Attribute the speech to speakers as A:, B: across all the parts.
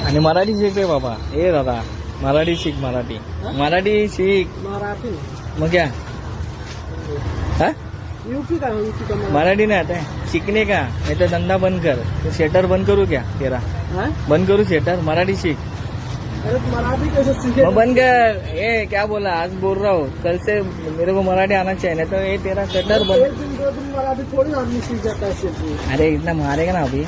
A: आणि मराठी शिक रे बाबा. ए दादा मराठी शिक. मराठी शिक.
B: मराठी
A: मग क्या हा?
B: यूपी का
A: मराठी नहीं आता है सीखने का. नहीं तो धंधा बंद कर. तो शेटर बंद करूँ क्या तेरा?
B: है?
A: बंद करूँ शेटर. मराठी सीख.
B: अरे मराठी कैसे सीखे?
A: मैं बंद कर. ये क्या बोला? आज बोल रहा हूँ कल से मेरे को मराठी आना चाहिए. नहीं तो ये तेरा शटर
B: एक
A: बंद.
B: दिन दो दिन मराठी थोड़ी ना आदमी सीख जाता है सिर्फ.
A: अरे इतना मारेगा ना अभी.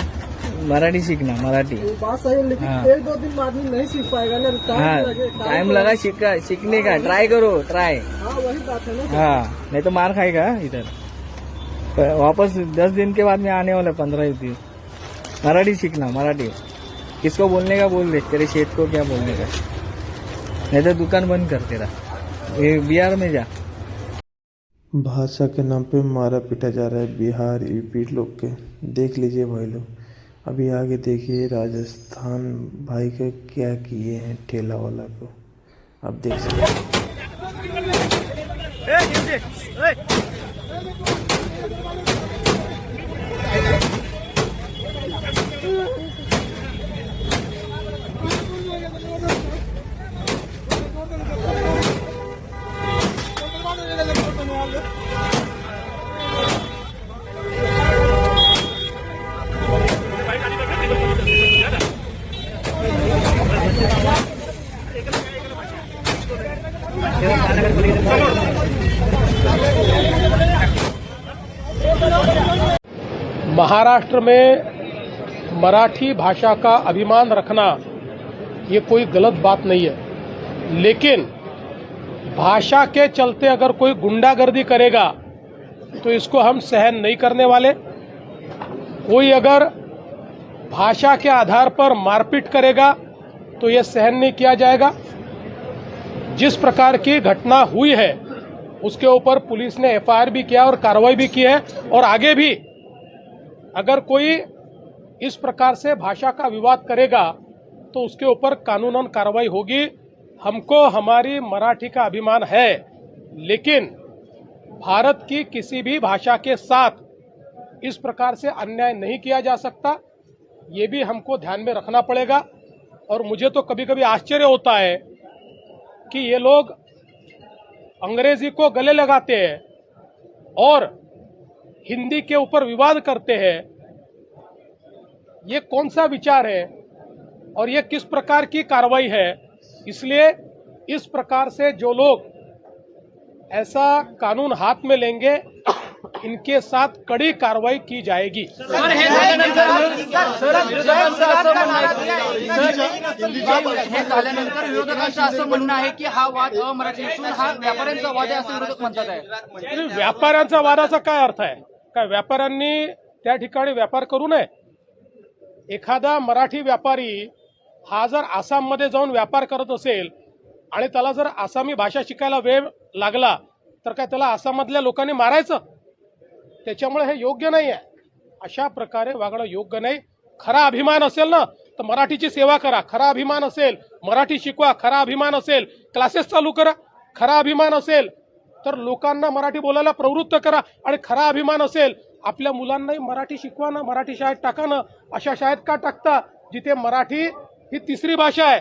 A: मराठी सीखना मराठी.
B: वो बात सही है लेकिन
A: हाँ.
B: एक दो दिन में आदमी नहीं सीख पाएगा ना.
A: हाँ टाइम लगा सीखने का. ट्राई करो ट्राई.
B: हाँ वही बात है ना.
A: हाँ नहीं तो मार खाएगा इधर. वापस 10 दिन के बाद में आने वाला 15 दिन. मराठी सीखना मराठी. किसको बोलने का बोल दे. तेरे शेठ को क्या बोलने का. नहीं तो दुकान बंद कर तेरा. ये बिहार में जा.
C: भाषा के नाम पे मारा पीटा जा रहा है बिहार यूपी लोग के. देख लीजिए भाई लोग. अभी आगे देखिए राजस्थान भाई के क्या किए हैं ठेला वाला को. आप देख सकते हैं.
D: महाराष्ट्र में मराठी भाषा का अभिमान रखना ये कोई गलत बात नहीं है, लेकिन भाषा के चलते अगर कोई गुंडागर्दी करेगा तो इसको हम सहन नहीं करने वाले. कोई अगर भाषा के आधार पर मारपीट करेगा तो ये सहन नहीं किया जाएगा. जिस प्रकार की घटना हुई है उसके ऊपर पुलिस ने एफआईआर भी किया और कार्रवाई भी की है. और आगे भी अगर कोई इस प्रकार से भाषा का विवाद करेगा तो उसके ऊपर कानूनन कार्रवाई होगी. हमको हमारी मराठी का अभिमान है, लेकिन भारत की किसी भी भाषा के साथ इस प्रकार से अन्याय नहीं किया जा सकता. ये भी हमको ध्यान में रखना पड़ेगा. और मुझे तो कभी कभी आश्चर्य होता है कि ये लोग अंग्रेजी को गले लगाते हैं और हिंदी के ऊपर विवाद करते हैं. ये कौन सा विचार है और ये किस प्रकार की कार्रवाई है? इसलिए इस प्रकार से जो लोग ऐसा कानून हाथ में लेंगे इनके साथ कड़ी कार्रवाई की जाएगी.
E: विरोधकांचं असं म्हणणं आहे की हा वाद अमराठी असून हा व्यापाऱ्यांचा वाद आहे असं विरोधक म्हणतात आहे.
D: व्यापाऱ्यांचा वादाचा काय अर्थ आहे? काय व्यापाऱ्यांनी त्या ठिकाणी व्यापार करू नये? एखादा मराठी व्यापारी हा जर आसाममध्ये जाऊन व्यापार करत असेल आणि त्याला जर आसामी भाषा शिकायला वेळ लागला तर काय त्याला आसाममधल्या लोकांनी मारायचं? त्याच्यामुळे हे योग्य नाही आहे. अशा प्रकारे वागणं योग्य नाही. खरा अभिमान असेल ना तर मराठीची सेवा करा. खरा अभिमान असेल मराठी शिकवा. खरा अभिमान असेल क्लासेस चालू करा. खरा अभिमान असेल तर लोकांना मराठी बोलायला प्रवृत्त करा. आणि खरा अभिमान असेल आपल्या मुलांनाही मराठी शिकवा ना. मराठी शाळेत टाका ना. अशा शाळेत का टाकता जिथे मराठी ही तिसरी भाषा आहे?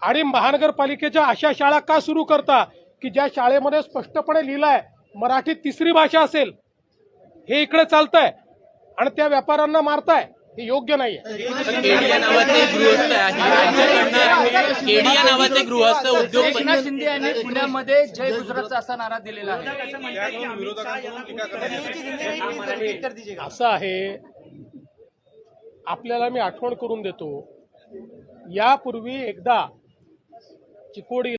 D: आणि महानगरपालिकेच्या अशा शाळा का सुरू करता की ज्या शाळेमध्ये स्पष्टपणे लिहिलंय मराठी तिसरी भाषा असेल? हे इकडे चालतंय आणि त्या व्यापाऱ्यांना मारताय. हे योग्य नाहीये.
F: केडिया नावाचे गृहस्थ उद्योग
E: एकनाथ शिंदे यांनी पुण्यामध्ये जय गुजरातचा असा नारा दिलेला आहे.
D: असं आहे, आपल्याला मी आठवण करून देतो. यापूर्वी एकदा चिकोडी